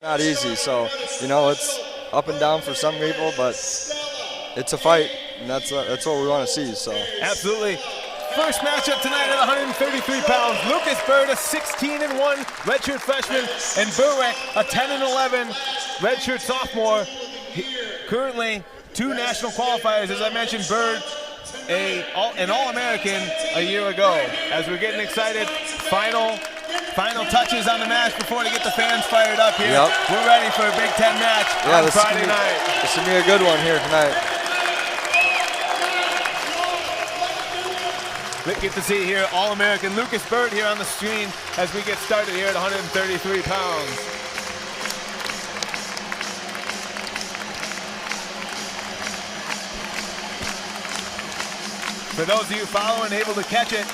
Not easy, so, you know, it's up and down for some people, but it's a fight, and that's what we want to see. So absolutely. First matchup tonight at 133 pounds. Lucas Byrd, a 16-1 redshirt freshman, and Burwick, a 10-11 redshirt sophomore. Currently, 2 national qualifiers. As I mentioned, Byrd, an All-American a year ago. As we're getting excited, final touches on the match before to get the fans fired up here. Yep. We're ready for a Big Ten match on Friday night. This will be a good one here tonight. Get to see here All-American Lucas Byrd here on the screen as we get started here at 133 pounds. For those of you following, able to catch it,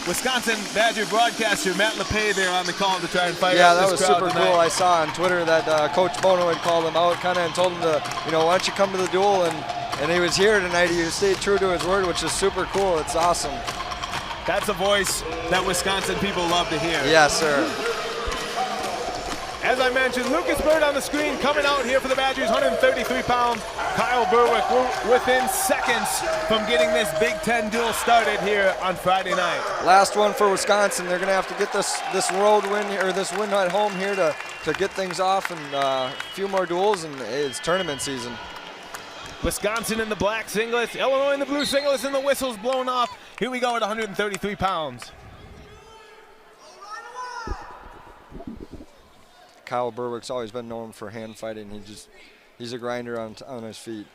Wisconsin Badger broadcaster Matt LePay there on the call to try and fire up this crowd. Yeah, that was super cool. I saw on Twitter that Coach Bono had called him out kind of and told him to, you know, why don't you come to the duel, and he was here tonight. He stayed true to his word, which is super cool. It's awesome. That's a voice that Wisconsin people love to hear. Yes, sir. As I mentioned, Lucas Byrd on the screen coming out here for the Badgers, 133 pounds. Kyle Burwick, we're within seconds from getting this Big Ten duel started here on Friday night. Last one for Wisconsin. They're going to have to get this road win or this win at home here to get things off, and a few more duels, and it's tournament season. Wisconsin in the black singlets, Illinois in the blue singlets, and the whistle's blown off. Here we go at 133 pounds. Kyle Burwick's always been known for hand fighting. He's a grinder on his feet.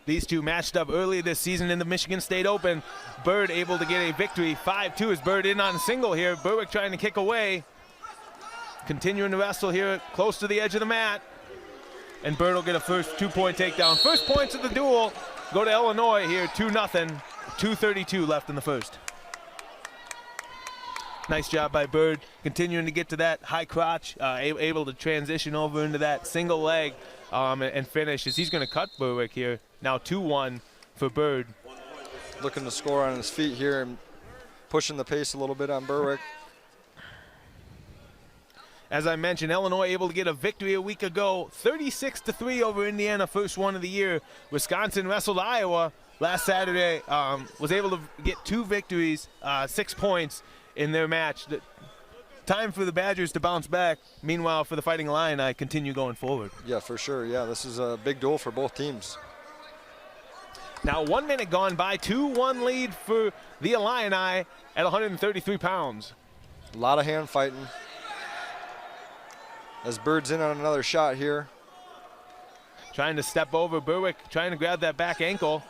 These two matched up earlier this season in the Michigan State Open. Byrd able to get a victory, 5-2 as Byrd in on a single here. Burwick trying to kick away. Continuing to wrestle here close to the edge of the mat. And Byrd will get a first 2-point takedown. First points of the duel go to Illinois here, 2-0, 2:32 left in the first. Nice job by Byrd, continuing to get to that high crotch, able to transition over into that single leg and finish as he's going to cut Burwick here. Now 2-1 for Byrd. Looking to score on his feet here and pushing the pace a little bit on Burwick. As I mentioned, Illinois able to get a victory a week ago, 36-3 over Indiana, first one of the year. Wisconsin wrestled Iowa last Saturday, was able to get 2 victories, 6 points in their match. Time for the Badgers to bounce back. Meanwhile, for the Fighting Illini, continue going forward. Yeah, for sure. Yeah, this is a big duel for both teams. Now 1 minute gone by, 2-1 lead for the Illini at 133 pounds. A lot of hand fighting. As Byrd's in on another shot here. Trying to step over Burwick, trying to grab that back ankle.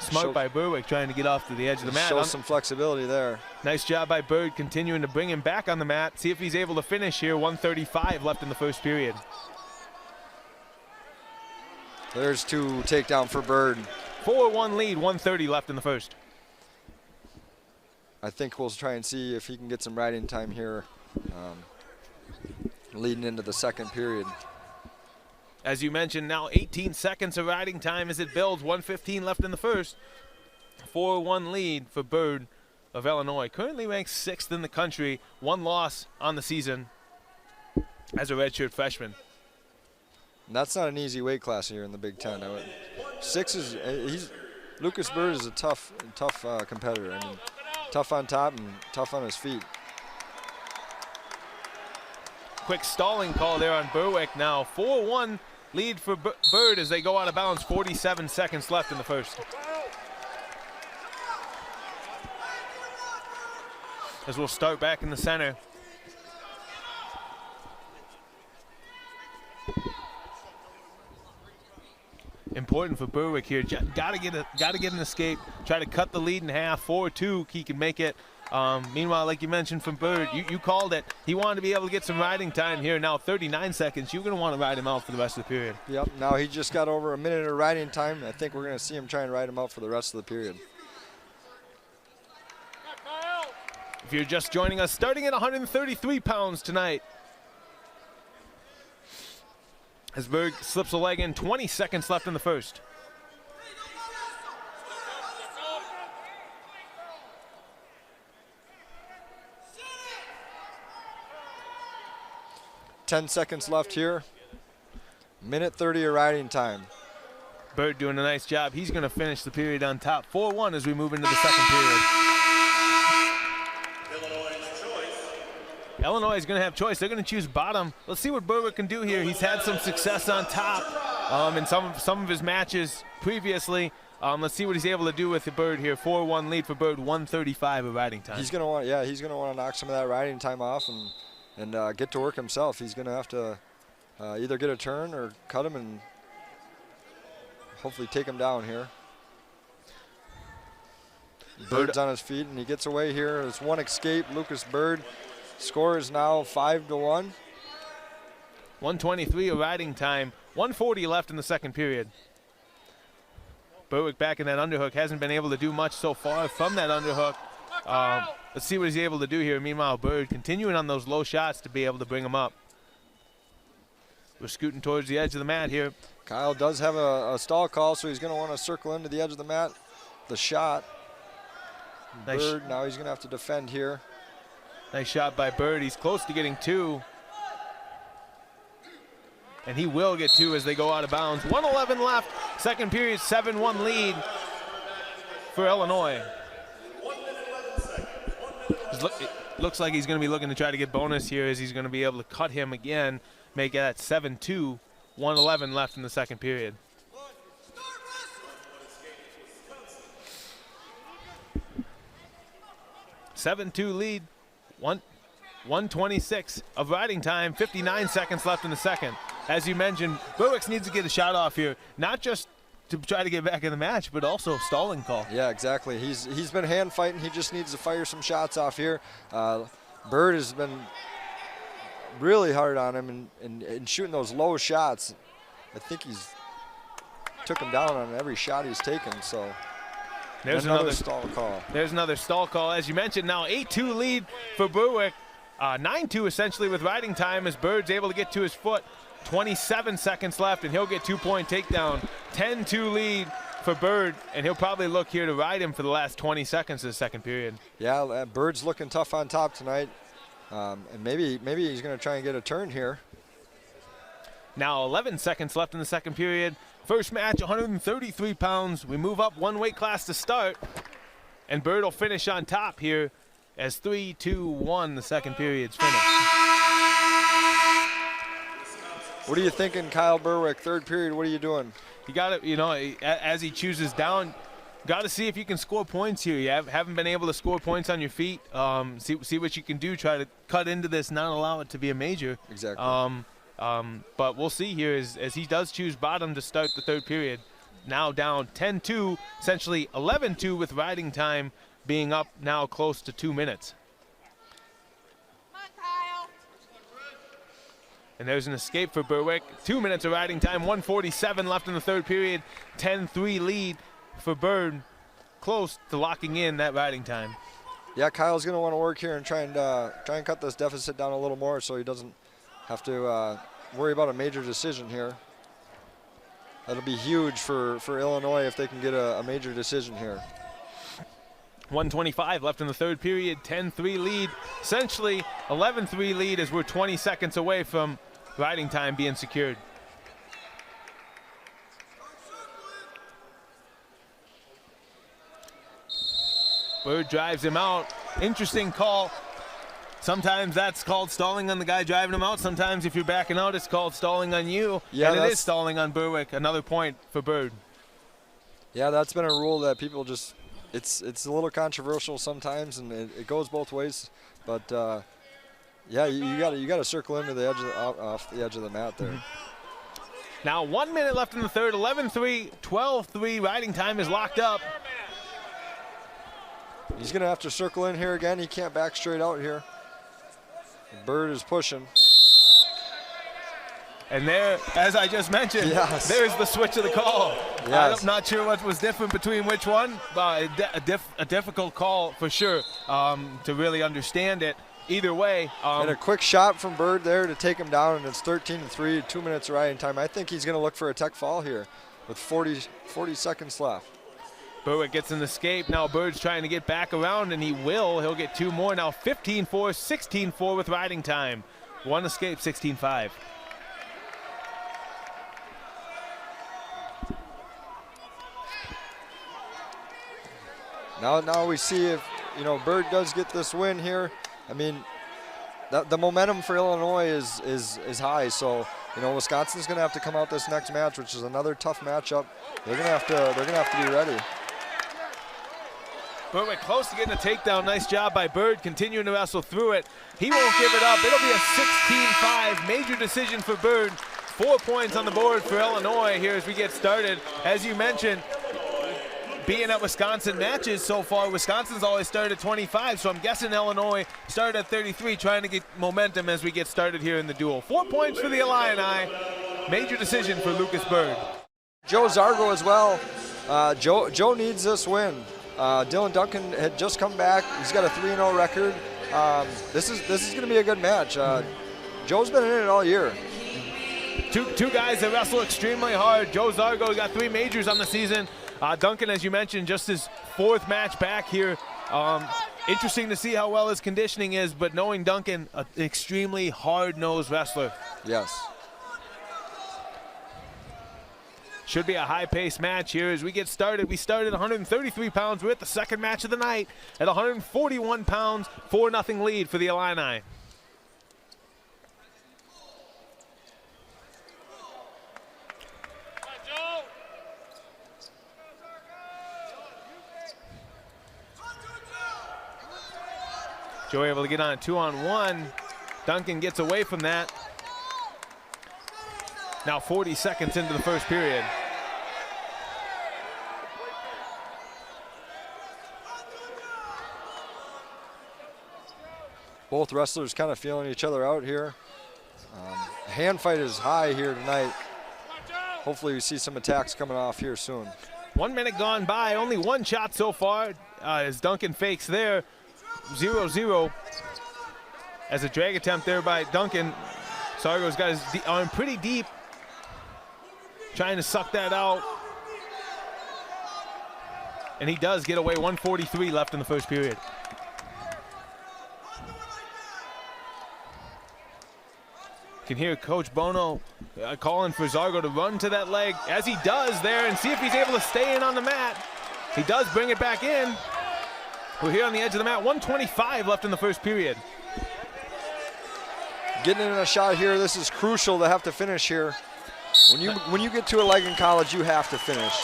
Smart by Burwick, trying to get off to the edge of the mat. Shows some flexibility there. Nice job by Byrd, continuing to bring him back on the mat. See if he's able to finish here. 1:35 left in the first period. There's 2 takedown for Byrd. 4-1 lead, 1:30 left in the first. I think we'll try and see if he can get some riding time here leading into the second period. As you mentioned, now 18 seconds of riding time as it builds. 1:15 left in the first. 4-1 lead for Byrd of Illinois. Currently ranked 6th in the country. 1 loss on the season as a redshirt freshman. And that's not an easy weight class here in the Big Ten. Lucas Byrd is a tough competitor. I mean, tough on top and tough on his feet. Quick stalling call there on Burwick. Now 4-1 lead for Byrd as they go out of bounds. 47 seconds left in the first. As we'll start back in the center. Important for Burwick here. Got to get an escape. Try to cut the lead in half. 4-2. He can make it. Meanwhile, like you mentioned from Byrd, you called it. He wanted to be able to get some riding time here. Now 39 seconds. You're going to want to ride him out for the rest of the period. Yep. Now he just got over a minute of riding time. I think we're going to see him try and ride him out for the rest of the period. If you're just joining us, starting at 133 pounds tonight. As Byrd slips a leg in, 20 seconds left in the first. 10 seconds left here. Minute 30 of riding time. Byrd doing a nice job. He's going to finish the period on top. 4-1 as we move into the second period. Illinois is going to have choice. They're going to choose bottom. Let's see what Burwick can do here. He's had some success on top in some of his matches previously. Let's see what he's able to do with the Byrd here. 4-1 lead for Byrd, 1:35 of riding time. He's going to want, yeah, he's going to want to knock some of that riding time off and get to work himself. He's going to have to either get a turn or cut him and hopefully take him down here. Byrd's on his feet and he gets away here. There's one escape. Lucas Byrd. Score is now 5-1. 1:23 of riding time. 1:40 left in the second period. Burwick back in that underhook. Hasn't been able to do much so far from that underhook. Let's see what he's able to do here. Meanwhile, Byrd continuing on those low shots to be able to bring him up. We're scooting towards the edge of the mat here. Kyle does have a stall call, so he's going to want to circle into the edge of the mat. The shot. Nice. Byrd, now he's going to have to defend here. Nice shot by Byrd. He's close to getting 2. And he will get 2 as they go out of bounds. 1:11 left. Second period, 7-1 lead for Illinois. It looks like he's going to be looking to try to get bonus here as he's going to be able to cut him again, make that 7-2. 1:11 left in the second period. (7-2) lead. 1:26 of riding time. 59 seconds left in the second. As you mentioned, Burwick needs to get a shot off here, not just to try to get back in the match, but also stalling call. Yeah, exactly. He's been hand fighting. He just needs to fire some shots off here. Byrd has been really hard on him and shooting those low shots. I think he's took him down on every shot he's taken. So there's another stall call. There's another stall call. As you mentioned, now 8-2 lead for Burwick. 9-2 essentially with riding time as Byrd's able to get to his foot. 27 seconds left, and he'll get 2-point takedown. 10-2 lead for Byrd, and he'll probably look here to ride him for the last 20 seconds of the second period. Yeah, Byrd's looking tough on top tonight, and maybe he's going to try and get a turn here. Now 11 seconds left in the second period. First match, 133 pounds. We move up one weight class to start, and Byrd will finish on top here as 3-2-1 the second period's finished. What are you thinking, Kyle Burwick? Third period, what are you doing? You got to, as he chooses down, got to see if you can score points here. You haven't been able to score points on your feet. See what you can do. Try to cut into this, not allow it to be a major. Exactly. But we'll see here as he does choose bottom to start the third period. Now down 10-2, essentially 11-2 with riding time being up now close to 2 minutes. And there's an escape for Burwick. 2 minutes of riding time, 1:47 left in the third period. 10-3 lead for Byrd, close to locking in that riding time. Yeah, Kyle's going to want to work here and try and cut this deficit down a little more so he doesn't have to worry about a major decision here. That'll be huge for Illinois if they can get a major decision here. 1:25 left in the third period, 10-3 lead. Essentially 11-3 lead as we're 20 seconds away from riding time being secured. Byrd drives him out. Interesting call. Sometimes that's called stalling on the guy driving him out. Sometimes if you're backing out, it's called stalling on you. Yeah, and it is stalling on Burwick. Another point for Byrd. Yeah, that's been a rule that people just, it's a little controversial sometimes, and it goes both ways. But yeah, you got to circle into the edge of off the edge of the mat there. Now 1 minute left in the third. 11-3, 12-3. Riding time is locked up. He's going to have to circle in here again. He can't back straight out here. Byrd is pushing. And there, as I just mentioned, yes, there's the switch of the call. Yes. I'm not sure what was different between which one, but a difficult call for sure to really understand it. Either way. And a quick shot from Byrd there to take him down, and it's 13-3, 2 minutes of riding time. I think he's going to look for a tech fall here with 40 seconds left. Burwick gets an escape. Now Byrd's trying to get back around, and he will. He'll get 2 more. Now 15-4, 16-4 with riding time. One escape, 16-5. Now we see if, Byrd does get this win here. I mean, the momentum for Illinois is high, so Wisconsin's going to have to come out this next match, which is another tough matchup. They're going to have to be ready. Burwick close to getting a takedown. Nice job by Byrd, continuing to wrestle through it. He won't give it up. It'll be a 16-5 major decision for Byrd. 4 points on the board for Illinois here as we get started. As you mentioned, being at Wisconsin matches so far, Wisconsin's always started at 25, so I'm guessing Illinois started at 33, trying to get momentum as we get started here in the duel. 4 points for the Illini. Major decision for Lucas Byrd. Joe Zargo as well. Joe needs this win. Dylan Duncan had just come back. He's got a 3-0 record. This is going to be a good match. Joe's been in it all year. Two guys that wrestle extremely hard. Joe Zargo got 3 majors on the season. Duncan, as you mentioned, just his 4th match back here. Interesting to see how well his conditioning is, but knowing Duncan, an extremely hard-nosed wrestler. Yes. Should be a high-paced match here as we get started. We started at 133 pounds. We're at the second match of the night at 141 pounds, 4-0 lead for the Illini. Joe able to get on a 2-on-1. Duncan gets away from that. Now 40 seconds into the first period. Both wrestlers kind of feeling each other out here. Hand fight is high here tonight. Hopefully we see some attacks coming off here soon. 1 minute gone by, only 1 shot so far as Duncan fakes there. 0-0 as a drag attempt there by Duncan. Zargo's got his arm pretty deep, trying to suck that out. And he does get away. 1:43 left in the first period. You can hear Coach Bono calling for Zargo to run to that leg, as he does there, and see if he's able to stay in on the mat. He does bring it back in. We're here on the edge of the mat. 1:25 left in the first period. Getting in a shot here, this is crucial to have to finish here. When you get to a leg in college, you have to finish.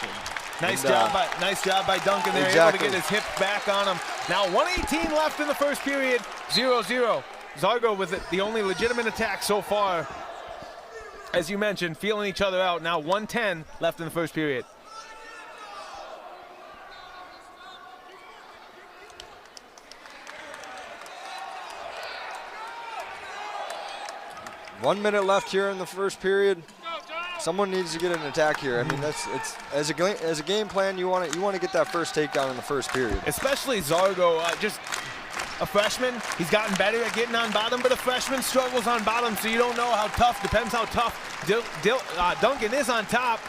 Nice job by Duncan there, exactly. able to get his hip back on him. Now 1:18 left in the first period, 0-0. Zargo with the only legitimate attack so far. As you mentioned, feeling each other out. Now 1:10 left in the first period. One minute left here in the first period. Someone needs to get an attack here. I mean, it's as a game plan, you want to get that first takedown in the first period. Especially Zargo, just a freshman. He's gotten better at getting on bottom, but a freshman struggles on bottom, so you don't know how tough. Depends how tough Duncan is on top.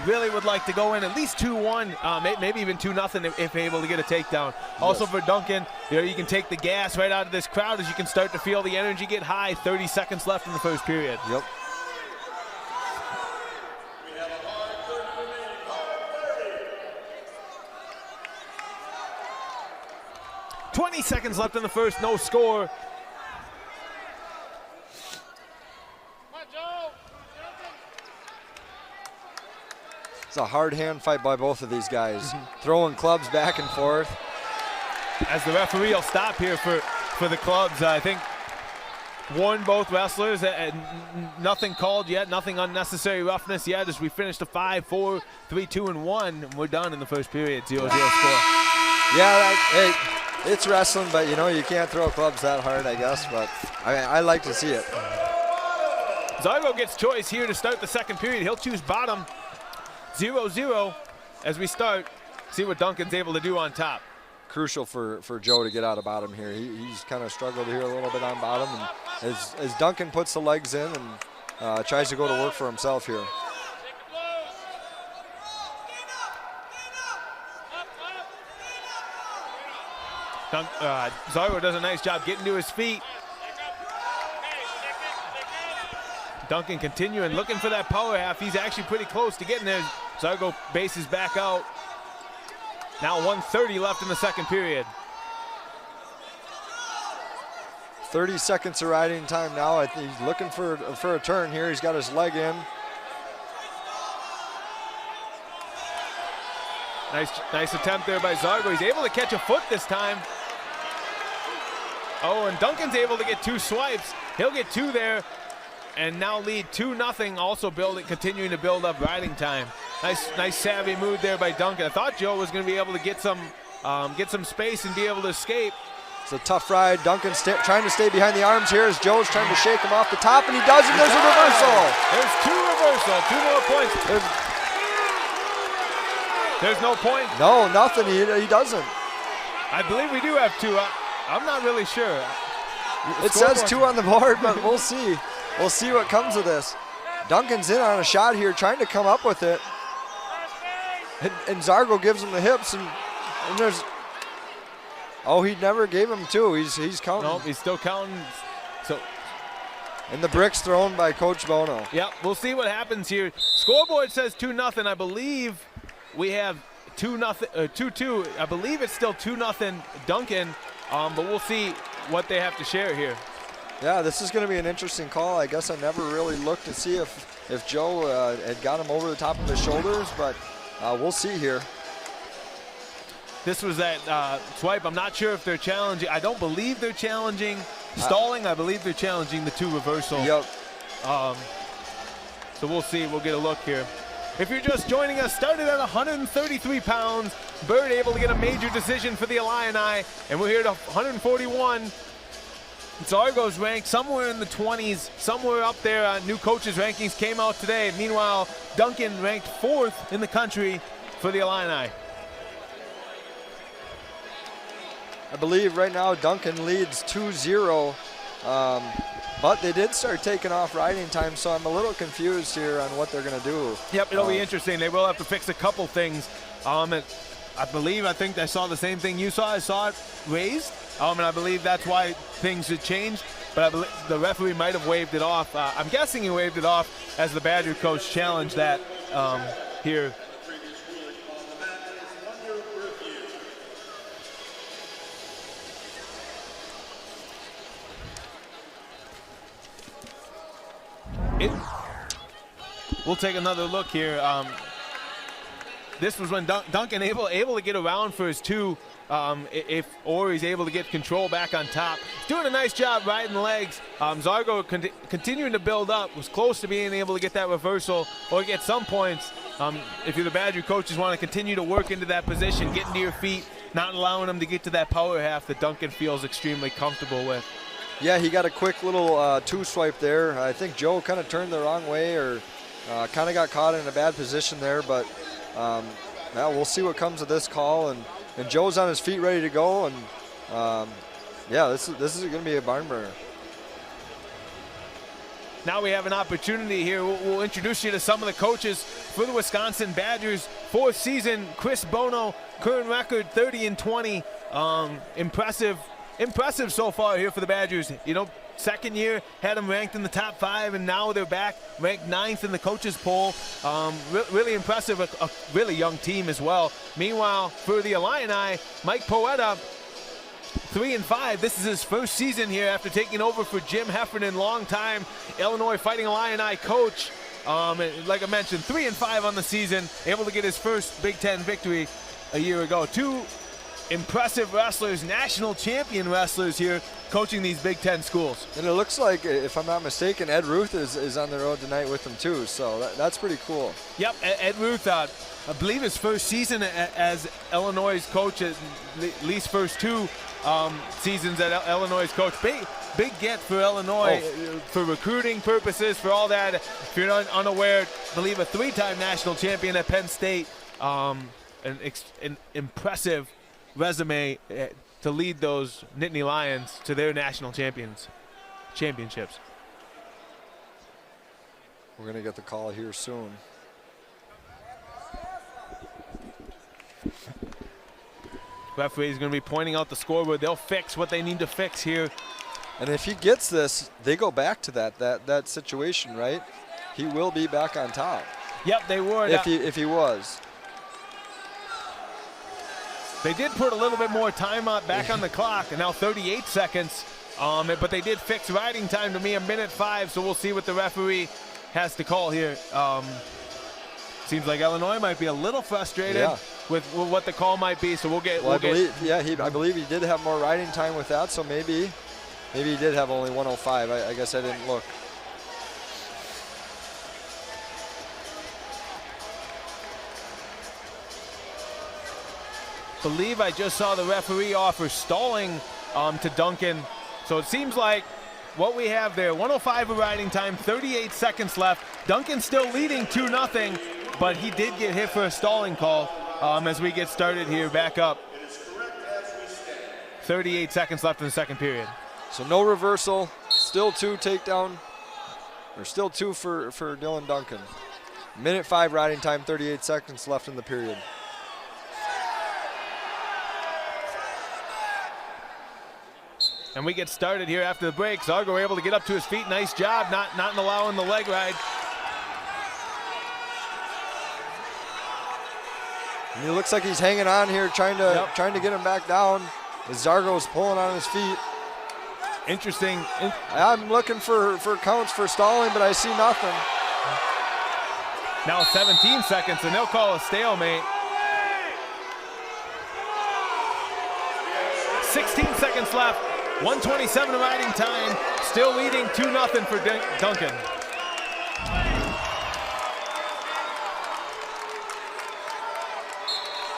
Really would like to go in at least 2-1, maybe even 2-0 if able to get a takedown. Also for Duncan, you can take the gas right out of this crowd as you can start to feel the energy get high. 30 seconds left in the first period. Yep. Seconds left in the first, no score. It's a hard hand fight by both of these guys, throwing clubs back and forth. As the referee will stop here for the clubs, I think warned both wrestlers, and nothing called yet, nothing unnecessary roughness yet as we finish the 5, 4, 3, 2, and 1. And we're done in the first period, 0-0 score. Yeah, hey. It's wrestling, but you can't throw clubs that hard, I guess, but I like to see it. Zargo gets choice here to start the second period. He'll choose bottom. 0-0 as we start. See what Duncan's able to do on top. Crucial for Joe to get out of bottom here. He's kind of struggled here a little bit on bottom, and as Duncan puts the legs in and tries to go to work for himself here. Zargo does a nice job getting to his feet. Duncan continuing, looking for that power half. He's actually pretty close to getting there. Zargo bases back out. Now 1:30 left in the second period. 30 seconds of riding time now. I think he's looking for a turn here. He's got his leg in. Nice attempt there by Zargo. He's able to catch a foot this time. Oh, and Duncan's able to get 2 swipes. He'll get 2 there, and now lead 2-0. Also continuing to build up riding time. Nice savvy move there by Duncan. I thought Joe was going to be able to get some space and be able to escape. It's a tough ride. Duncan's trying to stay behind the arms here as Joe's trying to shake him off the top, and he does, and there's a reversal. There's 2 reversal, 2 more points. There's no point. No, nothing. He doesn't. I believe we do have 2. I'm not really sure. It says 2 on the board, but we'll see. We'll see what comes of this. Duncan's in on a shot here, trying to come up with it. And Zargo gives him the hips, and there's... Oh, he never gave him 2. He's counting. Nope, he's still counting. So, and the bricks thrown by Coach Bono. Yep, we'll see what happens here. Scoreboard says 2-0. I believe we have 2-2. I believe it's still 2-0 Duncan, but we'll see what they have to share here. Yeah, this is going to be an interesting call. I guess I never really looked to see if Joe had got him over the top of his shoulders, but we'll see here. This was that swipe. I'm not sure if they're challenging. I don't believe they're challenging stalling. I believe they're challenging the 2 reversal. Yep. So we'll see. We'll get a look here. If you're just joining us, started at 133 pounds. Byrd able to get a major decision for the Illini, and we're here at 141. Zargo's ranked somewhere in the 20s, somewhere up there. New coaches' rankings came out today. Meanwhile, Duncan ranked 4th in the country for the Illini. I believe right now Duncan leads 2-0, but they did start taking off riding time, so I'm a little confused here on what they're going to do. Yep, it'll be interesting. They will have to fix a couple things. I think I saw the same thing you saw. I saw it raised, and I believe that's why things had changed, but I believe the referee might have waved it off. I'm guessing he waved it off as the Badger coach challenged that here. We'll take another look here. This was when Duncan able to get around for his 2, or he's able to get control back on top. He's doing a nice job riding legs. Zargo continuing to build up, was close to being able to get that reversal or get some points. If you're the Badger coaches, want to continue to work into that position, get into your feet, not allowing them to get to that power half that Duncan feels extremely comfortable with. Yeah, he got a quick little 2 swipe there. I think Joe kind of turned the wrong way, or kind of got caught in a bad position there, but now we'll see what comes of this call. And Joe's on his feet ready to go, and yeah, this is going to be a barn burner. Now we have an opportunity here. We'll introduce you to some of the coaches for the Wisconsin Badgers. 4th season, Chris Bono, current record 30-20. Impressive so far here for the Badgers. You know, 2nd year had them ranked in the top 5, and now they're back ranked 9th in the coaches poll. Really impressive, a really young team as well. Meanwhile, for the Illini, Mike Poeta, 3-5. This is his 1st season here after taking over for Jim Heffernan, longtime Illinois Fighting Illini coach. Like I mentioned, 3-5 on the season, able to get his first Big Ten victory a year ago. 2 impressive wrestlers, national champion wrestlers here coaching these Big Ten schools. And it looks like, if I'm not mistaken, Ed Ruth is on the road tonight with them too, so that's pretty cool. Yep, Ed Ruth, I believe his 1st season as Illinois' coach, at least first 2 seasons at Illinois' coach. Big get for Illinois for recruiting purposes, for all that. If you're not unaware, I believe a 3-time national champion at Penn State. An impressive resume to lead those Nittany Lions to their national championships. We're going to get the call here soon. Referee is going to be pointing out the scoreboard. They'll fix what they need to fix here. And if he gets this, they go back to that situation, right? He will be back on top. Yep, they would. If he was. They did put a little bit more time back on the clock, and now 38 seconds. But they did fix riding time to me 1:05, so we'll see what the referee has to call here. Seems like Illinois might be a little frustrated with what the call might be, so we'll get. I believe he did have more riding time with that, so maybe he did have only 1:05. I guess I didn't look. Believe I just saw the referee offer stalling to Duncan. So it seems like what we have there, 1:05 of riding time, 38 seconds left. Duncan still leading 2-0, but he did get hit for a stalling call as we get started here, back up. 38 seconds left in the second period. So no reversal, still 2 takedown, or still 2 for Dylan Duncan. 1:05 riding time, 38 seconds left in the period. And we get started here after the break. Zargo able to get up to his feet. Nice job, not allowing the leg ride. And he looks like he's hanging on here, trying to get him back down. As Zargo's pulling on his feet. Interesting. I'm looking for counts for stalling, but I see nothing. Now 17 seconds, and they'll call a stalemate. 16 seconds left. 1:27 of riding time, still leading 2-0 for Duncan.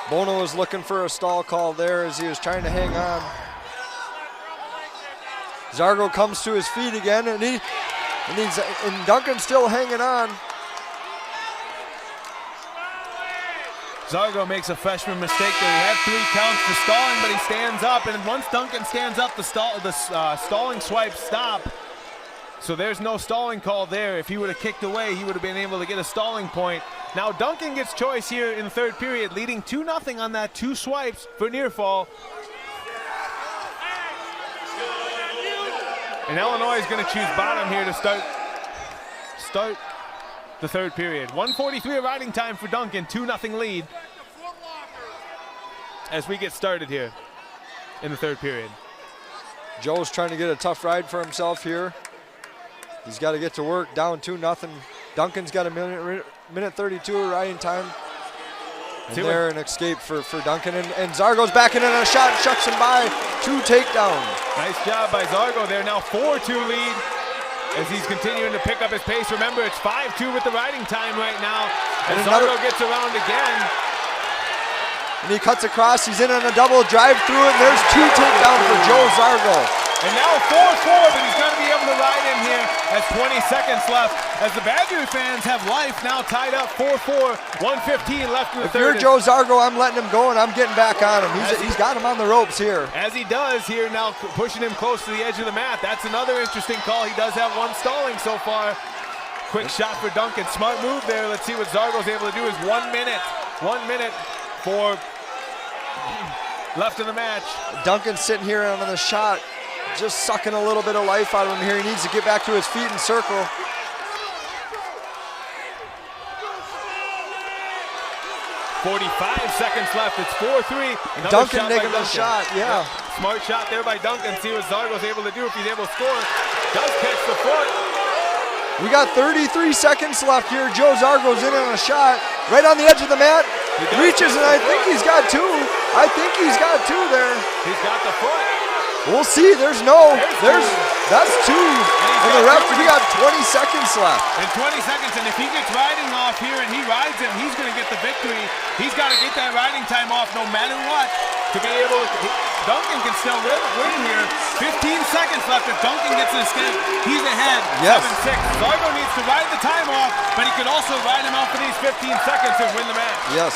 Bono was looking for a stall call there as he was trying to hang on. Zargo comes to his feet again, and Duncan's still hanging on. Zargo makes a freshman mistake there. He had 3 counts for stalling, but he stands up, and once Duncan stands up, the stalling swipes stop. So there's no stalling call there. If he would have kicked away, he would have been able to get a stalling point. Now Duncan gets choice here in the third period, leading 2-0 on that 2 swipes for near fall. And Illinois is going to choose bottom here to start the third period. 1:43 of riding time for Duncan, 2-0 lead as we get started here in the third period. Joe's trying to get a tough ride for himself here. He's got to get to work, down 2-0. Duncan's got a minute 32 of riding time. And there an escape for Duncan, and Zargo's backing in on a shot, shucks him by. 2 takedowns. Nice job by Zargo there, now 4-2 lead. As he's continuing to pick up his pace. Remember, it's 5-2 with the riding time right now. And Zargo gets around again. And he cuts across. He's in on a double, drive through it, and there's 2 takedowns for Joe Zargo. And now 4-4, but he's going to be able to ride in here as 20 seconds left. As the Badger fans have life now tied up 4-4, 1:15 left in the third. If you're Joe Zargo, I'm letting him go, and I'm getting back on him. He's got him on the ropes here. As he does here now, pushing him close to the edge of the mat. That's another interesting call. He does have 1 stalling so far. Quick shot for Duncan. Smart move there. Let's see what Zargo's able to do. Is 1 minute. 1 minute for left in the match. Duncan's sitting here on the shot, just sucking a little bit of life out of him here. He needs to get back to his feet and circle. .45 seconds left. It's 4-3. Duncan taking the shot, yeah. Smart shot there by Duncan. See what Zargo's able to do if he's able to score. Does catch the foot. We got 33 seconds left here. Joe Zargo's in on a shot. Right on the edge of the mat. Reaches, and I think he's got 2. I think he's got 2 there. He's got the foot. We'll see. That's 2. And the ref, we got 20 seconds left. And 20 seconds, and if he gets riding off here and he rides him, he's going to get the victory. He's got to get that riding time off no matter what to be able to. Duncan can still win here. 15 seconds left. If Duncan gets an escape, he's ahead. Yes. 7-6. Zargo needs to ride the time off, but he could also ride him off for these 15 seconds and win the match. Yes.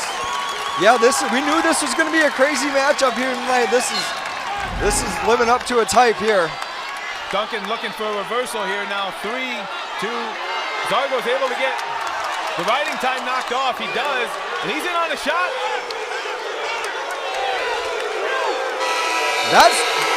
Yeah, we knew this was going to be a crazy matchup here tonight. This is living up to its hype here. Duncan looking for a reversal here now. 3-2. Zargo's able to get the riding time knocked off. He does, and he's in on a shot.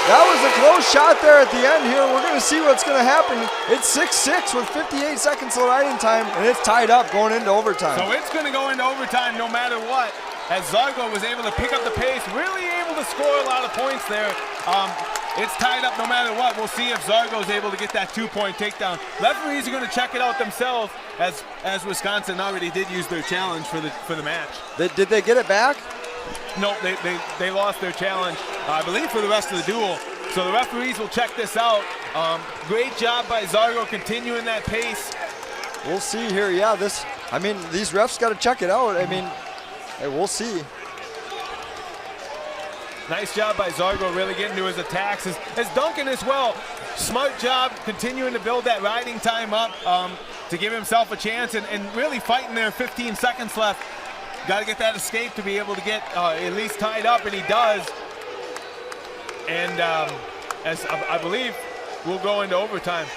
That was a close shot there at the end here. We're going to see what's going to happen. It's 6-6 with 58 seconds of riding time, and it's tied up going into overtime. So it's going to go into overtime no matter what, as Zargo was able to pick up the pace, really able to score a lot of points there. It's tied up no matter what. We'll see if Zargo is able to get that 2-point takedown. Referees are going to check it out themselves, as Wisconsin already did use their challenge for the match. Did they get it back? No, they lost their challenge, I believe, for the rest of the duel. So the referees will check this out. Great job by Zargo continuing that pace. We'll see here. Yeah, these refs got to check it out. I mean, hey, we'll see. Nice job by Zargo really getting to his attacks. As Duncan as well. Smart job continuing to build that riding time up to give himself a chance and really fighting there. 15 seconds left. Got to get that escape to be able to get at least tied up, and he does. And as I believe, we'll go into overtime.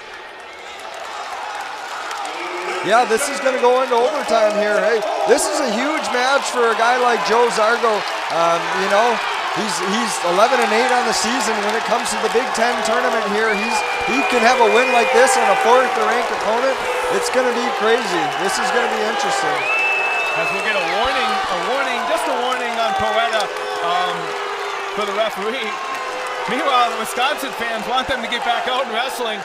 Yeah, this is going to go into overtime here. Hey, this is a huge match for a guy like Joe Zargo. You know, he's 11-8 on the season. When it comes to the Big Ten tournament here, he can have a win like this on a fourth-ranked opponent. It's going to be crazy. This is going to be interesting. As we'll get a warning, just a warning on Poeta for the referee. Meanwhile, the Wisconsin fans want them to get back out and wrestling,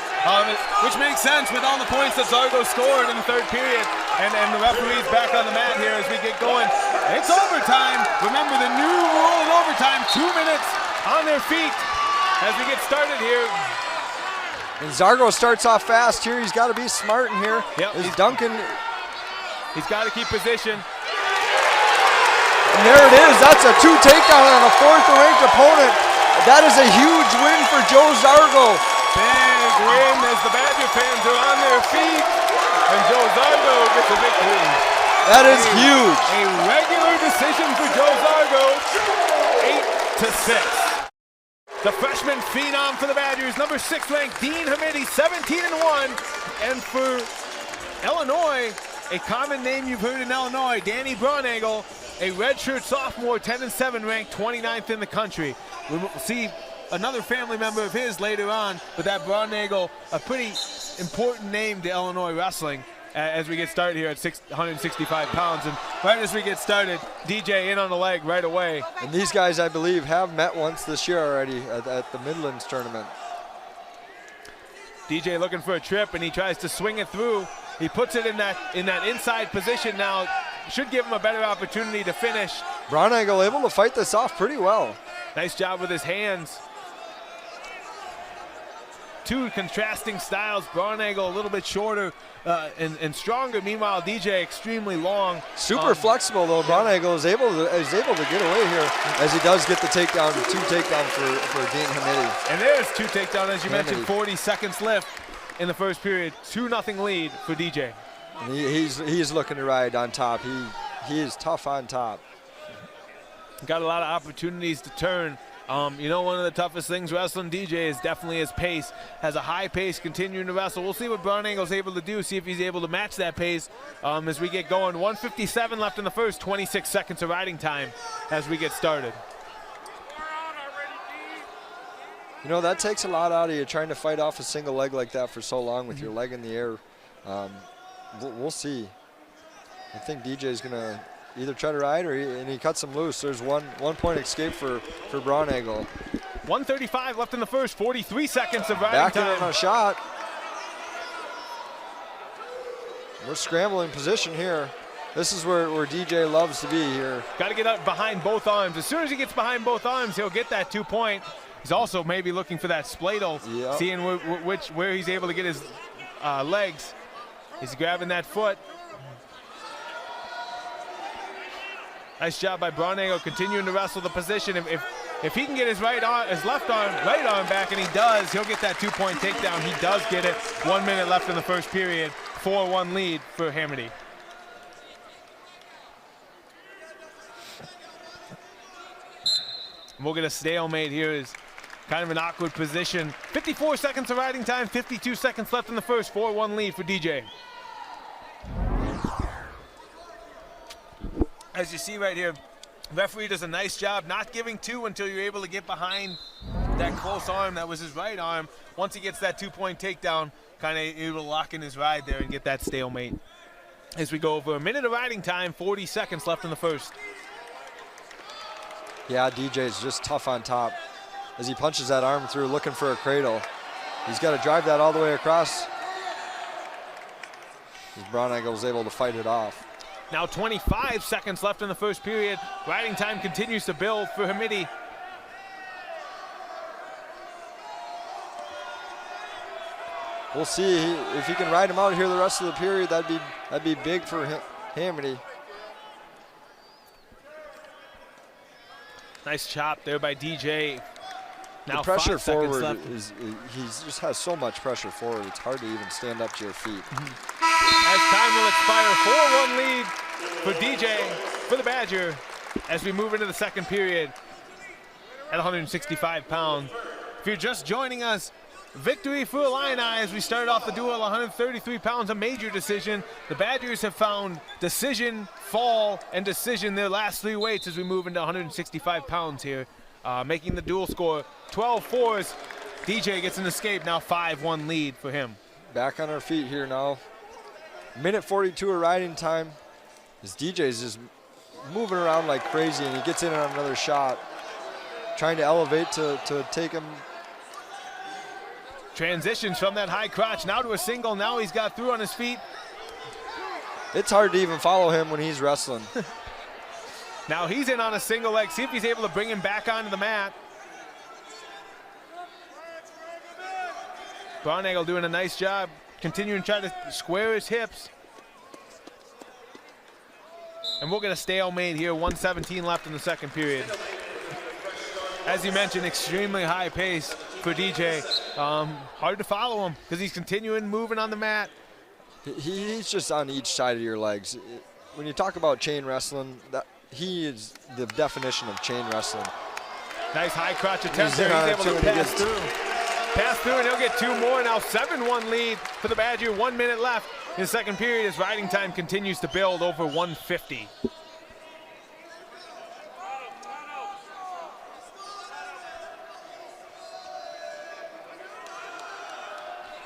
which makes sense with all the points that Zargo scored in the third period. And the referee's back on the mat here as we get going. It's overtime. Remember the new rule in overtime, 2 minutes on their feet as we get started here. And Zargo starts off fast here. He's got to be smart in here. Yep, Duncan. He's got to keep position. And there it is. That's a 2 takedown on a fourth-ranked opponent. That is a huge win for Joe Zargo. Big win as the Badger fans are on their feet. And Joe Zargo gets a victory. That is huge. A regular decision for Joe Zargo. 8-6. The freshman phenom for the Badgers, number 6 ranked Dean Hamiti, 17-1. And for Illinois, a common name you've heard in Illinois, Danny Braunagel, a redshirt sophomore, 10-7 ranked 29th in the country. We'll see another family member of his later on, but that Braunagel, a pretty important name to Illinois wrestling as we get started here at 165 pounds. And right as we get started, DJ in on the leg right away. And these guys, I believe, have met once this year already at the Midlands tournament. DJ looking for a trip, and he tries to swing it through. He puts it in that inside position now. Should give him a better opportunity to finish. Braunagel able to fight this off pretty well. Nice job with his hands. Two contrasting styles. Braunagel a little bit shorter and stronger. Meanwhile, DJ extremely long. Super flexible though. Braunagel is able to get away here as he does get the takedown, 2 takedown for Dean Hamiti. And there's 2 takedown, as you mentioned. 40 seconds left in the first period. 2-0 lead for DJ. And he's looking to ride on top. He is tough on top. Got a lot of opportunities to turn. You know, one of the toughest things wrestling DJ is definitely his pace. Has a high pace continuing to wrestle. We'll see what Braunagel's able to do, see if he's able to match that pace as we get going. 1:57 left in the first, 26 seconds of riding time as we get started. You know, that takes a lot out of you, trying to fight off a single leg like that for so long with your leg in the air. We'll see. I think DJ is going to either try to ride and he cuts him loose. There's one point escape for Braunagel. 1:35 left in the first, 43 seconds of riding back time. in on a shot. We're scrambling position here. This is where DJ loves to be here. Got to get up behind both arms. As soon as he gets behind both arms, he'll get that 2-point. He's also maybe looking for that spladle, yep. Seeing where he's able to get his legs. He's grabbing that foot. Nice job by Braunagel continuing to wrestle the position. If he can get his right arm back, and he does, he'll get that 2-point takedown. He does get it. 1 minute left in the first period. 4-1 lead for Hamiti. We'll get a stalemate here. Is kind of an awkward position. 54 seconds of riding time, 52 seconds left in the first. 4-1 lead for DJ. As you see right here, referee does a nice job not giving 2 until you're able to get behind that close arm that was his right arm. Once he gets that 2-point takedown, kind of able to lock in his ride there and get that stalemate. As we go over a minute of riding time, 40 seconds left in the first. Yeah, DJ's just tough on top as he punches that arm through looking for a cradle. He's got to drive that all the way across. As Braunagel's able to fight it off. Now 25 seconds left in the first period. Riding time continues to build for Hamiti. We'll see if he can ride him out here the rest of the period. That'd be big for Hamiti. Nice chop there by DJ. Now the pressure 5 seconds forward left. he just has so much pressure forward. It's hard to even stand up to your feet. As time will expire, 4-1 lead for DJ, for the Badger, as we move into the second period at 165 pounds. If you're just joining us, victory for Illini as we started off the duel at 133 pounds, a major decision. The Badgers have found decision, fall, and decision their last 3 weights as we move into 165 pounds here, making the duel score 12-4s. DJ gets an escape, now 5-1 lead for him. Back on our feet here now. Minute 42 of riding time. As DJ's just moving around like crazy, and he gets in on another shot, trying to elevate to take him. Transitions from that high crotch now to a single. Now he's got through on his feet. It's hard to even follow him when he's wrestling. Now he's in on a single leg. See if he's able to bring him back onto the mat. Braunagel doing a nice job, continuing to try to square his hips. And we'll get a stalemate here, 1:17 left in the second period. As you mentioned, extremely high pace for DJ. Hard to follow him because he's continuing moving on the mat. He's just on each side of your legs. When you talk about chain wrestling, he is the definition of chain wrestling. Nice high crotch attempt there. He's able to pass through. Pass through, and he'll get 2 more. Now 7-1 lead for the Badger. 1 minute left in the second period as riding time continues to build over 150.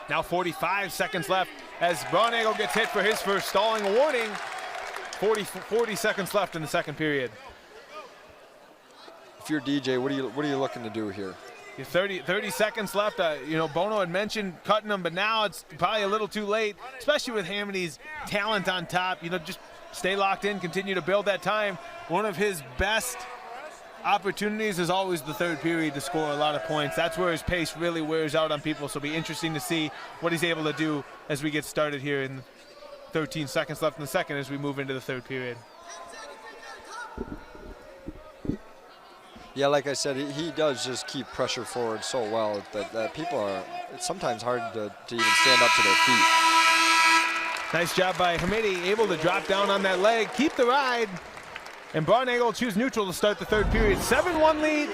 Now 45 seconds left as Braunagel gets hit for his first stalling. A warning. 40 seconds left in the second period. If you're DJ, what are you looking to do here? 30 seconds left. Bono had mentioned cutting him, but now it's probably a little too late, especially with Hamiti's talent on top. Just stay locked in, continue to build that time. One of his best opportunities is always the third period to score a lot of points. That's where his pace really wears out on people, so it'll be interesting to see what he's able to do as we get started here in 13 seconds left in the second as we move into the third period. Yeah, like I said, he does just keep pressure forward so well that people are, it's sometimes hard to even stand up to their feet. Nice job by Hamiti, able to drop down on that leg, keep the ride, and Braunagel will choose neutral to start the third period. 7-1 lead,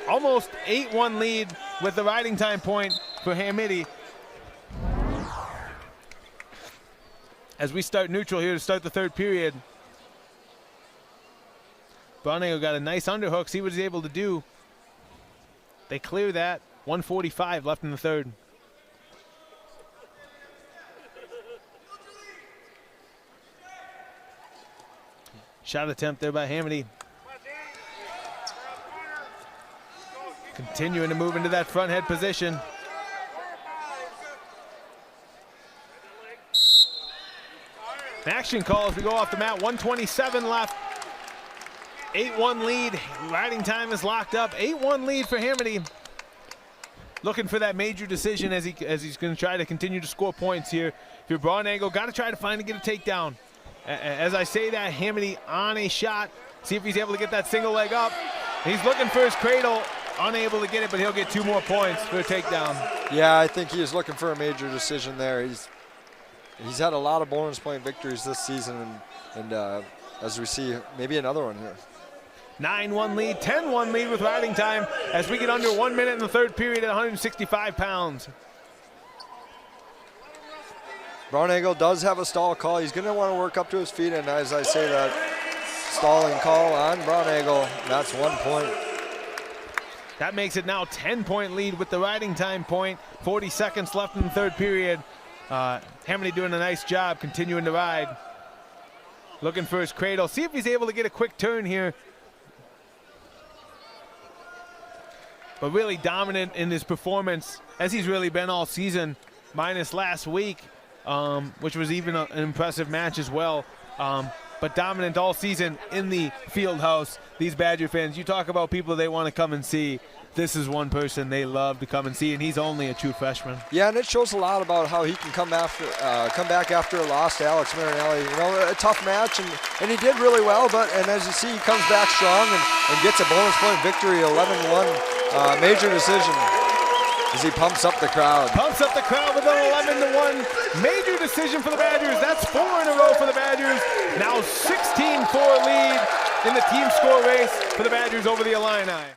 almost 8-1 lead with the riding time point for Hamiti. As we start neutral here to start the third period. Braunagel got a nice underhook. See what he's able to do. They clear that. 1:45 left in the third. Shot attempt there by Hamiti. Continuing to move into that front head position. Action call as we go off the mat. 1:27 left. 8-1 lead. Riding time is locked up. 8-1 lead for Hamiti. Looking for that major decision as he's going to try to continue to score points here. If you're Braunagel, got to try to find and get a takedown. As I say that, Hamiti on a shot. See if he's able to get that single leg up. He's looking for his cradle. Unable to get it, but he'll get 2 more points for a takedown. Yeah, I think he is looking for a major decision there. He's had a lot of bonus point victories this season, and as we see, maybe another one here. 9-1 lead, 10-1 lead with riding time as we get under 1 minute in the third period at 165 pounds. Braunagel does have a stall call. He's going to want to work up to his feet, and as I say that, stalling call on Braunagel, that's 1 point. That makes it now 10-point lead with the riding time point. 40 seconds left in the third period. Hamiti doing a nice job continuing to ride. Looking for his cradle. See if he's able to get a quick turn here. But really dominant in his performance, as he's really been all season, minus last week, which was even an impressive match as well. But dominant all season in the field house. These Badger fans, you talk about people they want to come and see. This is one person they love to come and see, and he's only a true freshman. Yeah, and it shows a lot about how he can come back after a loss to Alex Marinelli. You know, a tough match, and he did really well. And as you see, he comes back strong and gets a bonus point victory, 11-1 major decision. As he pumps up the crowd. Pumps up the crowd with an 11-1 major decision for the Badgers. That's 4 in a row for the Badgers. Now 16-4 lead in the team score race for the Badgers over the Illini.